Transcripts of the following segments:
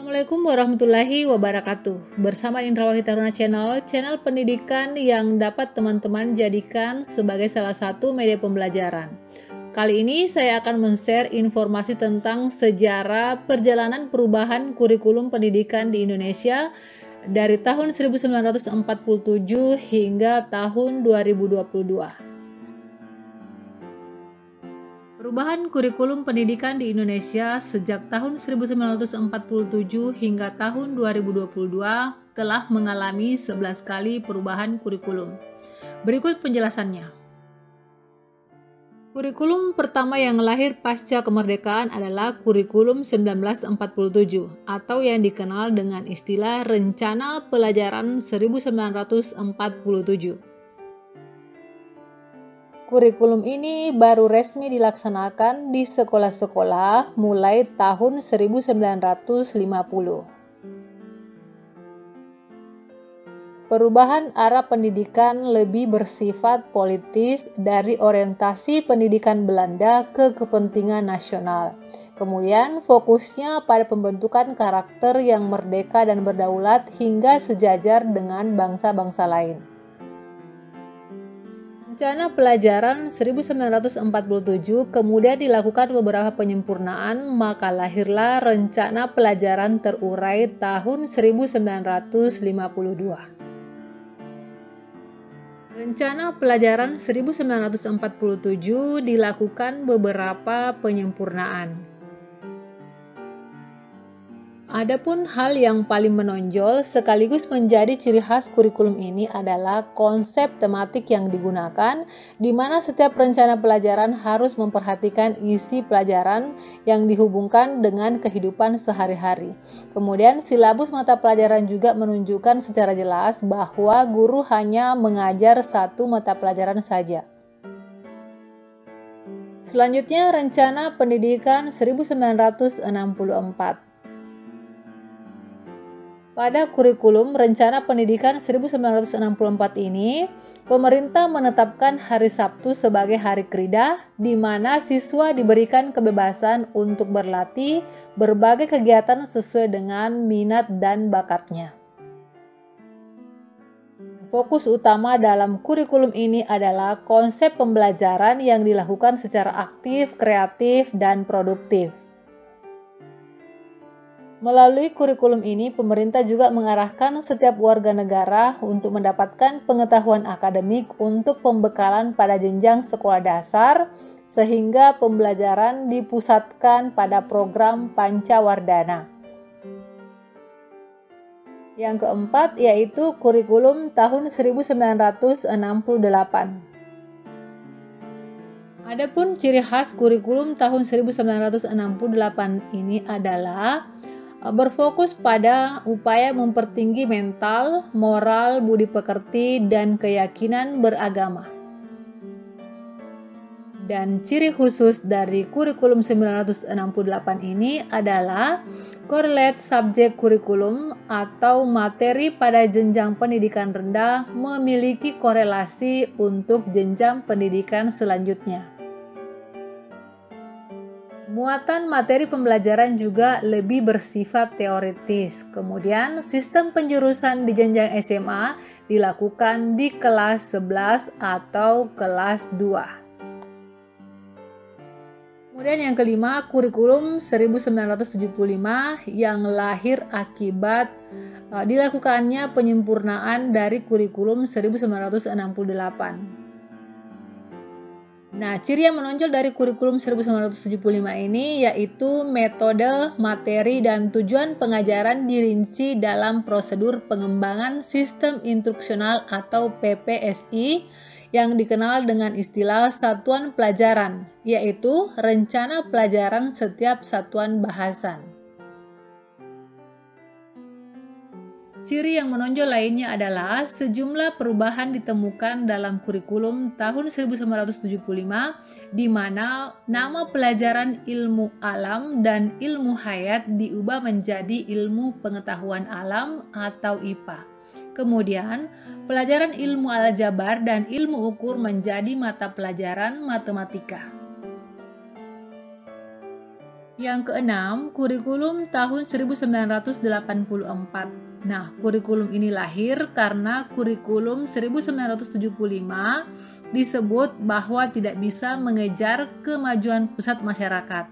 Assalamualaikum warahmatullahi wabarakatuh. Bersama Indra Wahid Taruna channel pendidikan yang dapat teman-teman jadikan sebagai salah satu media pembelajaran. Kali ini saya akan men-share informasi tentang sejarah perjalanan perubahan kurikulum pendidikan di Indonesia dari tahun 1947 hingga tahun 2022. Perubahan kurikulum pendidikan di Indonesia sejak tahun 1947 hingga tahun 2022 telah mengalami 11 kali perubahan kurikulum. Berikut penjelasannya. Kurikulum pertama yang lahir pasca kemerdekaan adalah Kurikulum 1947 atau yang dikenal dengan istilah Rencana Pelajaran 1947. Kurikulum ini baru resmi dilaksanakan di sekolah-sekolah mulai tahun 1950. Perubahan arah pendidikan lebih bersifat politis dari orientasi pendidikan Belanda ke kepentingan nasional. Kemudian fokusnya pada pembentukan karakter yang merdeka dan berdaulat hingga sejajar dengan bangsa-bangsa lain. Rencana Pelajaran 1947 kemudian dilakukan beberapa penyempurnaan, maka lahirlah Rencana Pelajaran Terurai tahun 1952. Rencana Pelajaran 1947 dilakukan beberapa penyempurnaan. Adapun hal yang paling menonjol sekaligus menjadi ciri khas kurikulum ini adalah konsep tematik yang digunakan, di mana setiap rencana pelajaran harus memperhatikan isi pelajaran yang dihubungkan dengan kehidupan sehari-hari. Kemudian silabus mata pelajaran juga menunjukkan secara jelas bahwa guru hanya mengajar satu mata pelajaran saja. Selanjutnya, Rencana Pendidikan 1964. Pada kurikulum Rencana Pendidikan 1964 ini, pemerintah menetapkan hari Sabtu sebagai hari kridah, di mana siswa diberikan kebebasan untuk berlatih berbagai kegiatan sesuai dengan minat dan bakatnya. Fokus utama dalam kurikulum ini adalah konsep pembelajaran yang dilakukan secara aktif, kreatif, dan produktif. Melalui kurikulum ini, pemerintah juga mengarahkan setiap warga negara untuk mendapatkan pengetahuan akademik untuk pembekalan pada jenjang sekolah dasar, sehingga pembelajaran dipusatkan pada program Pancawardhana. Yang keempat yaitu kurikulum tahun 1968. Adapun ciri khas kurikulum tahun 1968 ini adalah berfokus pada upaya mempertinggi mental, moral, budi pekerti, dan keyakinan beragama. Dan ciri khusus dari kurikulum 1968 ini adalah korelate subjek kurikulum atau materi pada jenjang pendidikan rendah memiliki korelasi untuk jenjang pendidikan selanjutnya. Muatan materi pembelajaran juga lebih bersifat teoritis. Kemudian, sistem penjurusan di jenjang SMA dilakukan di kelas 11 atau kelas 2. Kemudian yang kelima, kurikulum 1975 yang lahir akibat dilakukannya penyempurnaan dari kurikulum 1968. Nah, ciri yang menonjol dari kurikulum 1975 ini yaitu metode, materi, dan tujuan pengajaran dirinci dalam prosedur pengembangan sistem instruksional atau PPSI yang dikenal dengan istilah satuan pelajaran, yaitu rencana pelajaran setiap satuan bahasan. Ciri yang menonjol lainnya adalah sejumlah perubahan ditemukan dalam kurikulum tahun 1975 di mana nama pelajaran ilmu alam dan ilmu hayat diubah menjadi ilmu pengetahuan alam atau IPA. Kemudian, pelajaran ilmu aljabar dan ilmu ukur menjadi mata pelajaran matematika. Yang keenam, kurikulum tahun 1984. Nah, kurikulum ini lahir karena kurikulum 1975 disebut bahwa tidak bisa mengejar kemajuan pusat masyarakat.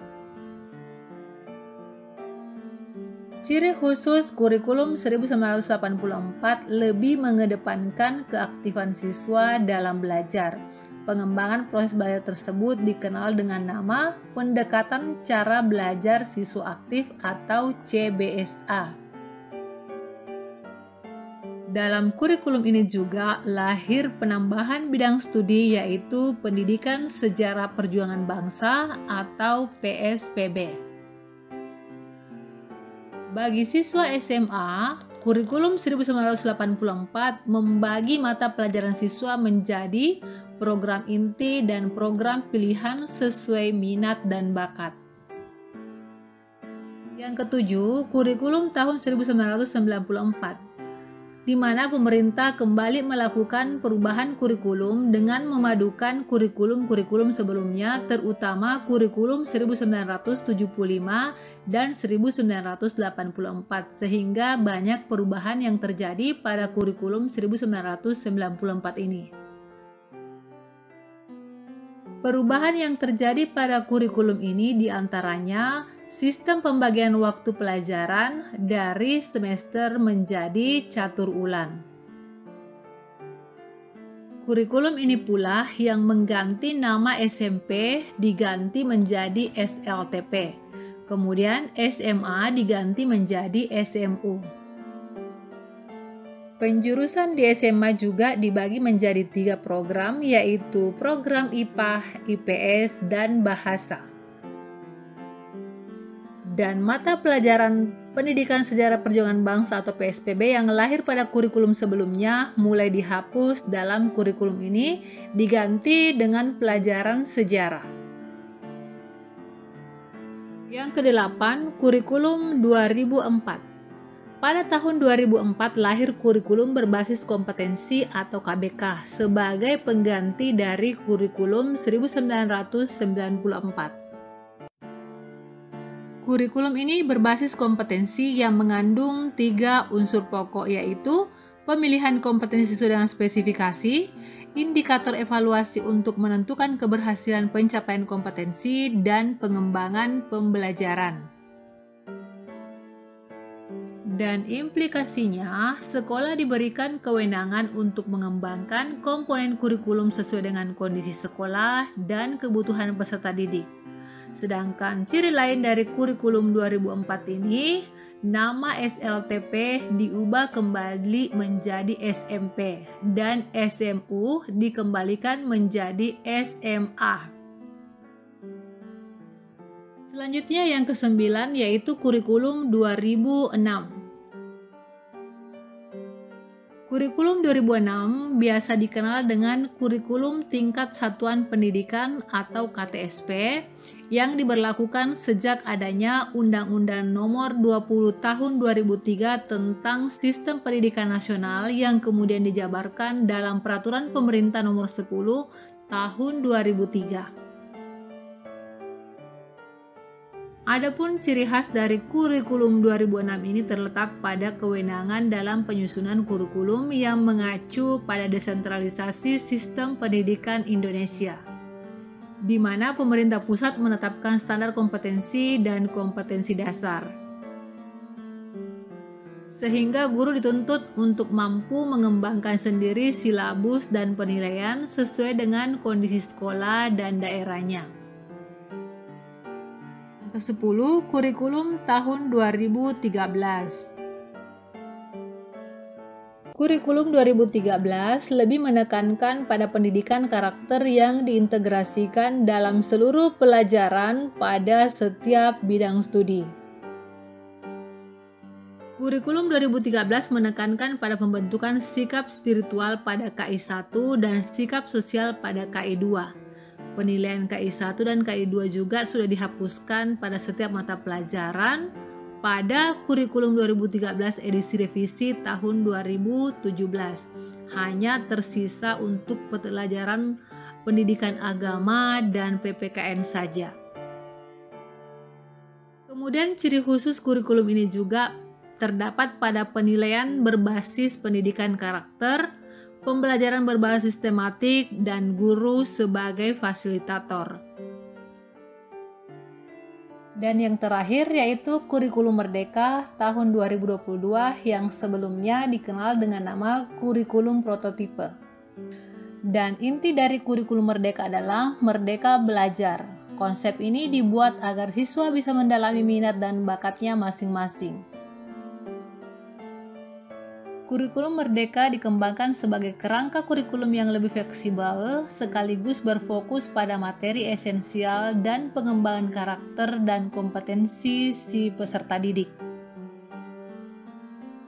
Ciri khusus kurikulum 1984 lebih mengedepankan keaktifan siswa dalam belajar. Pengembangan proses belajar tersebut dikenal dengan nama pendekatan cara belajar siswa aktif atau CBSA. Dalam kurikulum ini juga lahir penambahan bidang studi yaitu Pendidikan Sejarah Perjuangan Bangsa atau PSPB. Bagi siswa SMA, kurikulum 1984 membagi mata pelajaran siswa menjadi program inti dan program pilihan sesuai minat dan bakat. Yang ketujuh, kurikulum tahun 1994, di mana pemerintah kembali melakukan perubahan kurikulum dengan memadukan kurikulum-kurikulum sebelumnya, terutama kurikulum 1975 dan 1984, sehingga banyak perubahan yang terjadi pada kurikulum 1994 ini. Perubahan yang terjadi pada kurikulum ini diantaranya sistem pembagian waktu pelajaran dari semester menjadi catur ulang. Kurikulum ini pula yang mengganti nama SMP diganti menjadi SLTP, kemudian SMA diganti menjadi SMU. Penjurusan di SMA juga dibagi menjadi 3 program, yaitu program IPA, IPS, dan Bahasa. Dan mata pelajaran Pendidikan Sejarah Perjuangan Bangsa atau PSPB yang lahir pada kurikulum sebelumnya mulai dihapus dalam kurikulum ini, diganti dengan pelajaran sejarah. Yang kedelapan, kurikulum 2004. Pada tahun 2004 lahir kurikulum berbasis kompetensi atau KBK sebagai pengganti dari kurikulum 1994. Kurikulum ini berbasis kompetensi yang mengandung 3 unsur pokok, yaitu pemilihan kompetensi sesuai dengan spesifikasi, indikator evaluasi untuk menentukan keberhasilan pencapaian kompetensi, dan pengembangan pembelajaran. Dan implikasinya, sekolah diberikan kewenangan untuk mengembangkan komponen kurikulum sesuai dengan kondisi sekolah dan kebutuhan peserta didik. Sedangkan ciri lain dari kurikulum 2004 ini, nama SLTP diubah kembali menjadi SMP dan SMU dikembalikan menjadi SMA. Selanjutnya yang ke-9 yaitu kurikulum 2006. Kurikulum 2006 biasa dikenal dengan kurikulum tingkat satuan pendidikan atau KTSP yang diberlakukan sejak adanya Undang-Undang Nomor 20 Tahun 2003 tentang Sistem Pendidikan Nasional yang kemudian dijabarkan dalam Peraturan Pemerintah Nomor 10 Tahun 2003. Adapun ciri khas dari kurikulum 2006 ini terletak pada kewenangan dalam penyusunan kurikulum yang mengacu pada desentralisasi sistem pendidikan Indonesia, di mana pemerintah pusat menetapkan standar kompetensi dan kompetensi dasar. Sehingga guru dituntut untuk mampu mengembangkan sendiri silabus dan penilaian sesuai dengan kondisi sekolah dan daerahnya. Ke-10, kurikulum tahun 2013. Kurikulum 2013 lebih menekankan pada pendidikan karakter yang diintegrasikan dalam seluruh pelajaran pada setiap bidang studi. Kurikulum 2013 menekankan pada pembentukan sikap spiritual pada KI 1 dan sikap sosial pada KI 2. Penilaian KI 1 dan KI 2 juga sudah dihapuskan pada setiap mata pelajaran pada kurikulum 2013 edisi revisi tahun 2017. Hanya tersisa untuk pelajaran pendidikan agama dan PPKN saja. Kemudian ciri khusus kurikulum ini juga terdapat pada penilaian berbasis pendidikan karakter, pembelajaran berbasis tematik, dan guru sebagai fasilitator. Dan yang terakhir yaitu Kurikulum Merdeka tahun 2022 yang sebelumnya dikenal dengan nama Kurikulum Prototipe. Dan inti dari Kurikulum Merdeka adalah Merdeka Belajar. Konsep ini dibuat agar siswa bisa mendalami minat dan bakatnya masing-masing. Kurikulum Merdeka dikembangkan sebagai kerangka kurikulum yang lebih fleksibel, sekaligus berfokus pada materi esensial dan pengembangan karakter dan kompetensi si peserta didik.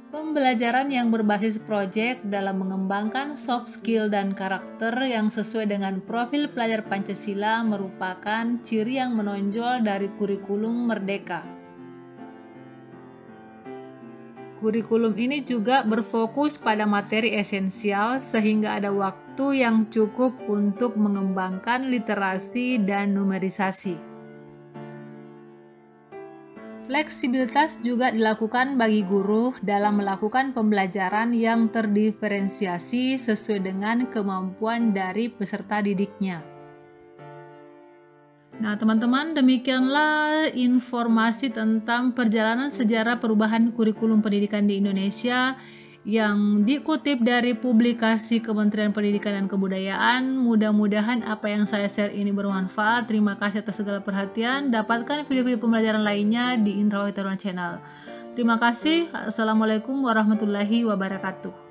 Pembelajaran yang berbasis proyek dalam mengembangkan soft skill dan karakter yang sesuai dengan profil pelajar Pancasila merupakan ciri yang menonjol dari Kurikulum Merdeka. Kurikulum ini juga berfokus pada materi esensial sehingga ada waktu yang cukup untuk mengembangkan literasi dan numerisasi. Fleksibilitas juga dilakukan bagi guru dalam melakukan pembelajaran yang terdiferensiasi sesuai dengan kemampuan dari peserta didiknya. Nah, teman-teman, demikianlah informasi tentang perjalanan sejarah perubahan kurikulum pendidikan di Indonesia yang dikutip dari publikasi Kementerian Pendidikan dan Kebudayaan. Mudah-mudahan apa yang saya share ini bermanfaat. Terima kasih atas segala perhatian. Dapatkan video-video pembelajaran lainnya di Indra Wahid Taruna Channel. Terima kasih. Assalamualaikum warahmatullahi wabarakatuh.